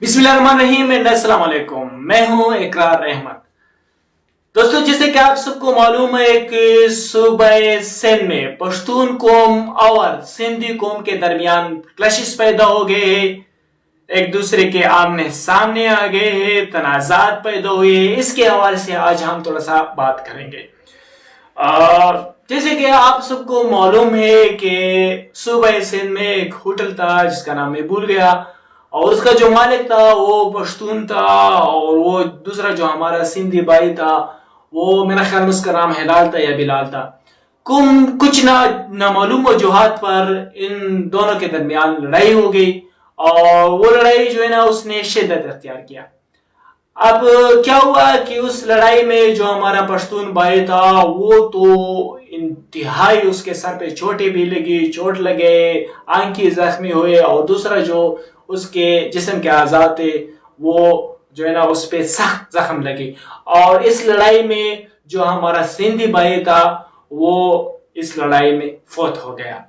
बिस्मिल्लाहिर्रहमानिर्रहीम। अस्सलाम वालेकुम। मैं हूं इकरार अहमद। दोस्तों, जैसे कि आप सबको मालूम है कि सूबे सिंध में पश्तून कौम और सिंधी कौम के दरमियान क्लैशेस पैदा हो गए हैं, एक दूसरे के आमने सामने आ गए हैं, तनाजात पैदा हुए हैं। इसके हवाले से आज हम थोड़ा सा बात करेंगे। जैसे कि आप सबको मालूम है कि सूबे सिंध में एक होटल था जिसका नाम मैं भूल गया, और उसका जो मालिक था वो पश्तून था, और वो दूसरा जो हमारा सिंधी भाई था वो मेरा ख्याल में उसका नाम हिलाल था या बिलाल था। कुछ नामालूम वजूहात पर इन दोनों के दरमियान लड़ाई हो गई, और वो लड़ाई जो है ना उसने शिद्दत अख्तियार किया। अब क्या हुआ कि उस लड़ाई में जो हमारा पश्तून भाई था वो तो इंतहाई, उसके सर पे चोटें भी लगी, चोट लगे, आंखें जख्मी हुए, और दूसरा जो उसके जिस्म के आज़ाद थे वो जो है ना उस पे सख्त जख्म लगी। और इस लड़ाई में जो हमारा सिंधी भाई था वो इस लड़ाई में फौत हो गया।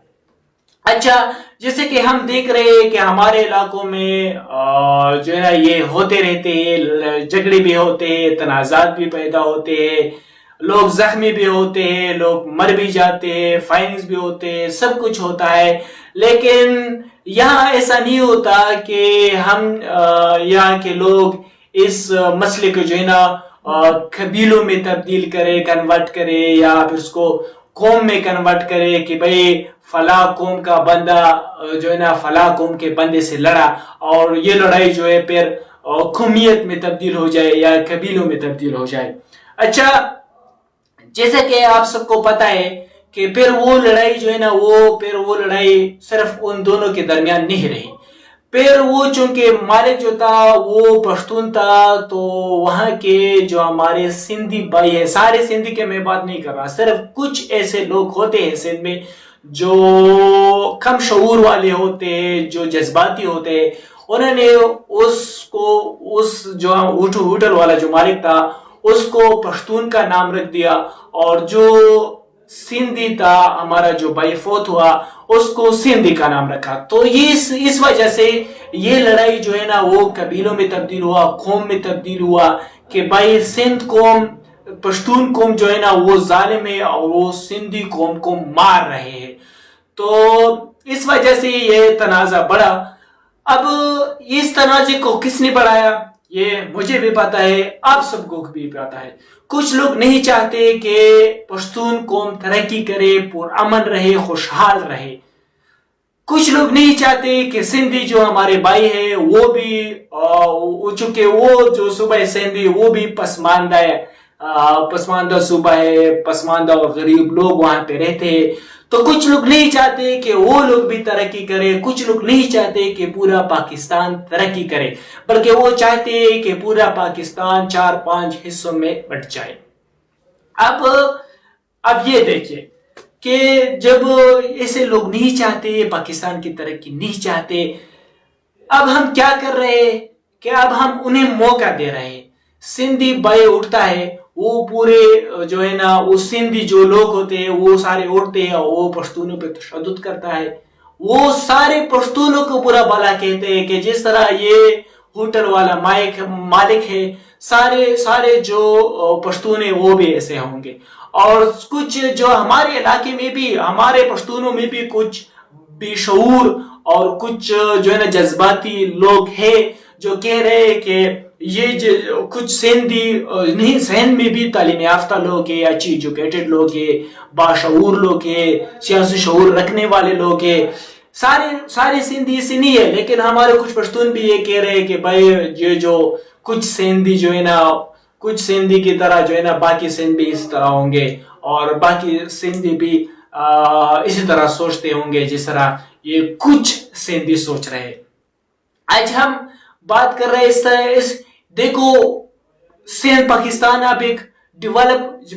अच्छा, जैसे कि हम देख रहे हैं कि हमारे इलाकों में जो है ना ये होते रहते हैं, झगड़े भी होते हैं, तनाजात भी पैदा होते हैं, लोग जख्मी भी होते हैं, लोग मर भी जाते हैं, फाइंस भी होते हैं, सब कुछ होता है। लेकिन यहाँ ऐसा नहीं होता कि हम यहाँ के लोग इस मसले को जो है ना कबीलों में तब्दील करे, कन्वर्ट करे, या फिर उसको कौम में कन्वर्ट करे कि भाई फला कौम का बंदा जो है ना फला कौम के बंदे से लड़ा, और ये लड़ाई जो है फिर कौमियत में तब्दील हो जाए या कबीलों में तब्दील हो जाए। अच्छा, जैसे कि आप सबको पता है कि फिर वो लड़ाई जो है ना वो लड़ाई सिर्फ उन दोनों के दरमियान नहीं रही। फिर वो चूंकि मालिक जो था वो पश्तून था, तो वहां के जो हमारे सिंधी भाई है, सारे सिंधी के मैं बात नहीं कर रहा, सिर्फ कुछ ऐसे लोग होते हैं सिंध में जो कम शऊर वाले होते हैं, जो जज्बाती होते हैं, उन्होंने उस जो होटल वाला जो मालिक था उसको पश्तून का नाम रख दिया, और जो सिंधी था हमारा जो भाई फौत हुआ उसको सिंधी का नाम रखा। तो ये इस वजह से ये लड़ाई जो है ना वो कबीलों में तब्दील हुआ, कौम में तब्दील हुआ कि भाई सिंध कौम, पश्तून कौम जो है ना वो जालिम है और वो सिंधी कौम को मार रहे हैं। तो इस वजह से ये तनाजा बढ़ा। अब इस तनाजे को किसने बढ़ाया ये मुझे भी पता है, आप सबको भी पता है। कुछ लोग नहीं चाहते कि पश्तून कौम तरक्की करे, पुरअमन रहे, खुशहाल रहे। कुछ लोग नहीं चाहते कि सिंधी जो हमारे भाई है वो भी चूंकि वो जो सूबा है सिंधी वो भी पसमानदा है, पसमानदा सूबा है, पसमानदा और गरीब लोग वहां पे रहते हैं। तो कुछ लोग नहीं चाहते कि वो लोग भी तरक्की करें, कुछ लोग नहीं चाहते कि पूरा पाकिस्तान तरक्की करे, बल्कि वो चाहते हैं कि पूरा पाकिस्तान 4-5 हिस्सों में बंट जाए। अब ये देखिए कि जब ऐसे लोग नहीं चाहते, पाकिस्तान की तरक्की नहीं चाहते, अब हम क्या कर रहे हैं कि अब हम उन्हें मौका दे रहे हैं। सिंधी भाई उठता है, वो पूरे जो है ना वो सिंधी जो लोग होते हैं वो सारे उठते हैं, वो पश्तूनों पे तशद्दुद करता है, वो सारे पश्तूनों को बुरा भला कहते हैं कि जिस तरह ये होटल वाला मालिक है, सारे जो पश्तून है वो भी ऐसे होंगे। और कुछ जो हमारे इलाके में भी, हमारे पश्तूनों में भी कुछ बेशऊर और कुछ जो है ना जज्बाती लोग हैं जो कह रहे हैं कि ये कुछ सिंधी नहीं, सिंध में भी तालीम याफ्ता लोग हैं, अच्छी एजुकेटेड लोग हैं, बाशऊर लोग हैं, सियासी शऊर रखने वाले लोग हैं, सारे सिंधी ऐसे नहीं है। लेकिन हमारे कुछ पश्तून भी ये कह रहे हैं कि भाई ये जो कुछ सिंधी जो है ना, कुछ सिंधी की तरह जो है ना बाकी सिंध भी इस तरह होंगे, और बाकी सिंधी भी इसी तरह सोचते होंगे जिस तरह ये कुछ सिंधी सोच रहे हैं। आज हम बात कर रहे हैं इस देखो, सिंध पाकिस्तान अब एक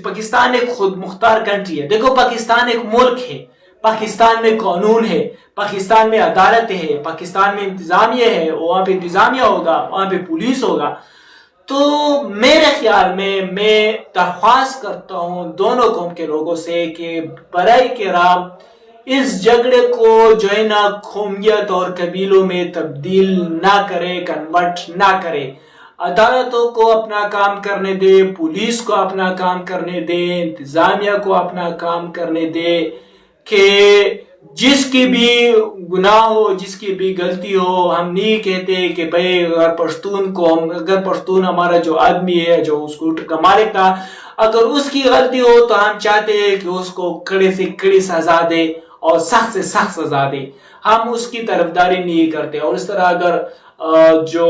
पाकिस्तान एक खुद मुख्तार कंट्री है। देखो, पाकिस्तान एक मुल्क है, पाकिस्तान में कानून है, पाकिस्तान में अदालत है, पाकिस्तान में इंतजामिया है, वहां पे इंतजामिया होगा, वहां पे पुलिस होगा। तो मेरे ख्याल में मैं दरख्वास्त करता हूं दोनों कौम के लोगों से कि बराए करम اس جھگڑے کو جو ہے نا قومیت اور قبیلوں میں تبدیل نہ کرے، کنورٹ نہ کرے. عدالتوں کو اپنا کام کرنے دے، پولیس کو اپنا کام کرنے دے، انتظامیہ کو اپنا کام کرنے دے کہ جس کی بھی گناہ ہو، جس کی بھی غلطی ہو. ہم نہیں کہتے کہ بھئی اگر پشتون ہمارا جو آدمی ہے، جو اسکوٹر کا مالک تھا، اگر اس کی غلطی ہو تو ہم چاہتے ہیں کہ اس کو کڑے سے کڑی سزا دے اور سخت سے سخت سزا دے. ہم اس کی طرفداری نہیں کرتے. اور اس طرح اگر جو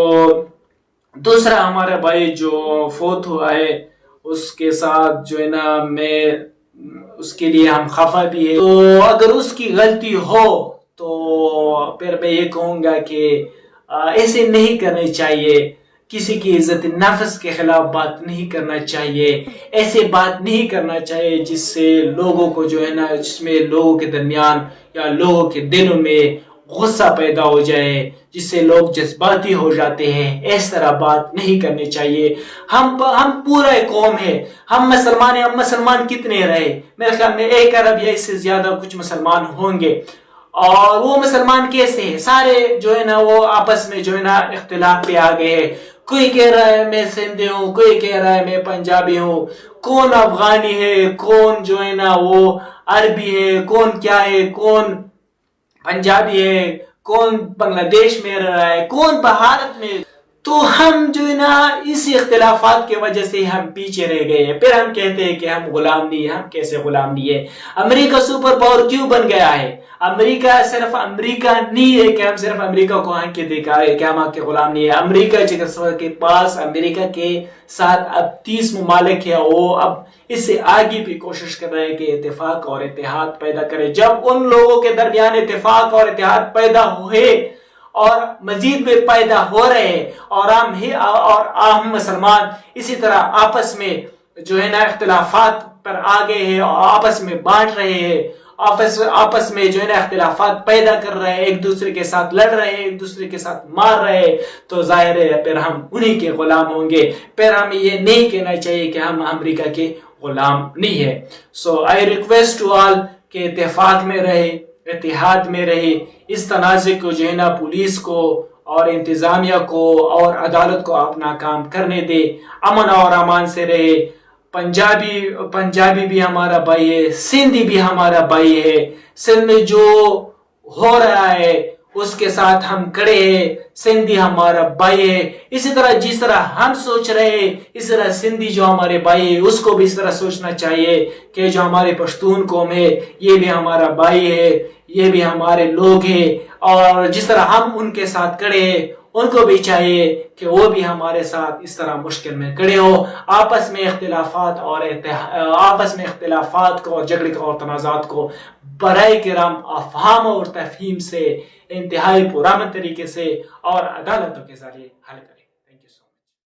دوسرا ہمارا بھائی جو فوت ہوا ہے اس کے ساتھ جو ہے نا میں اس کے لیے ہم خفا بھی ہے، تو اگر اس کی غلطی ہو تو پھر میں یہ کہوں گا کہ ایسے نہیں کرنے چاہیے. کسی کی عزت نفس کے خلاف بات نہیں کرنا چاہیے. ایسے بات نہیں کرنا چاہیے جس سے لوگوں کو جو ہے نا، جس میں لوگوں کے درمیان یا لوگوں کے دلوں میں غصہ پیدا ہو جائے، جس سے لوگ جذباتی ہو جاتے ہیں. اس طرح بات نہیں کرنی چاہیے. ہم پورا قوم ہے، ہم مسلمان ہیں. ہم مسلمان کتنے رہے؟ میرے خیال میں 1 ارب یا اس سے زیادہ کچھ مسلمان ہوں گے. اور وہ مسلمان کیسے ہیں؟ سارے جو ہے نا وہ آپس میں جو ہے نا اختلاف پہ آ گئے ہیں. کوئی کہہ رہا ہے میں سندھی ہوں، کوئی کہہ رہا ہے میں پنجابی ہوں، کون افغانی ہے، کون جو ہے نا وہ عربی ہے، کون کیا ہے، کون پنجابی ہے، کون بنگلہ دیش میں رہ رہا ہے، کون بھارت میں. تو ہم جو ہے نا اس اختلافات کی وجہ سے ہم پیچھے رہ گئے ہیں. پھر ہم کہتے ہیں کہ ہم غلام نہیں ہیں. ہم کیسے غلام نہیں ہے؟ امریکہ سپر پاور کیوں بن گیا ہے؟ امریکہ صرف امریکہ نہیں ہے کہ ہم صرف امریکہ کو آنکھ کے دیکھا ہے کہ ہم آپ کے غلام نہیں ہے. امریکہ کے پاس امریکہ کے ساتھ اب 30 ممالک ہے. وہ اب اس سے آگے بھی کوشش کر رہے ہیں کہ اتفاق اور اتحاد پیدا کرے. جب ان لوگوں کے درمیان اتفاق اور اتحاد پیدا ہوئے اور مزید میں پیدا ہو رہے ہیں اور ہم مسلمان اسی طرح آپس میں جو ہے نا اختلافات پر آ گئے ہیں اور آپس میں بانٹ رہے ہیں، آپس میں جو ہے نا اختلافات پیدا کر رہے ہیں، ایک دوسرے کے ساتھ لڑ رہے ہیں، ایک دوسرے کے ساتھ مار رہے ہیں، تو ظاہر ہے پھر ہم انہی کے غلام ہوں گے. پھر ہمیں یہ نہیں کہنا چاہیے کہ ہم امریکہ کے غلام نہیں ہے. سو آئی ریکویسٹ ٹو آل کہ اتفاق میں رہے، اتحاد میں رہے. اس تنازع کو جو ہے نا پولیس کو اور انتظامیہ کو اور عدالت کو اپنا کام کرنے دے، امن اور امان سے رہے. پنجابی بھی ہمارا بھائی ہے، سندھی بھی ہمارا بھائی ہے. سندھ میں جو ہو رہا ہے اس کے ساتھ ہم کھڑے ہیں. سندھی ہمارا بھائی ہے. اسی طرح جس طرح ہم سوچ رہے ہیں اس طرح سندھی جو ہمارے بھائی ہے اس کو بھی اس طرح سوچنا چاہیے کہ جو ہمارے پشتون قوم ہے یہ بھی ہمارا بھائی ہے، یہ بھی ہمارے لوگ ہیں. اور جس طرح ہم ان کے ساتھ کھڑے ہیں ان کو بھی چاہیے کہ وہ بھی ہمارے ساتھ اس طرح مشکل میں کھڑے ہو. آپس میں اختلافات کو اور جھگڑے کو اور تنازعات کو برائے کرم افہام اور تفہیم سے انتہائی پرامن طریقے سے اور عدالتوں کے ذریعے حل کریں.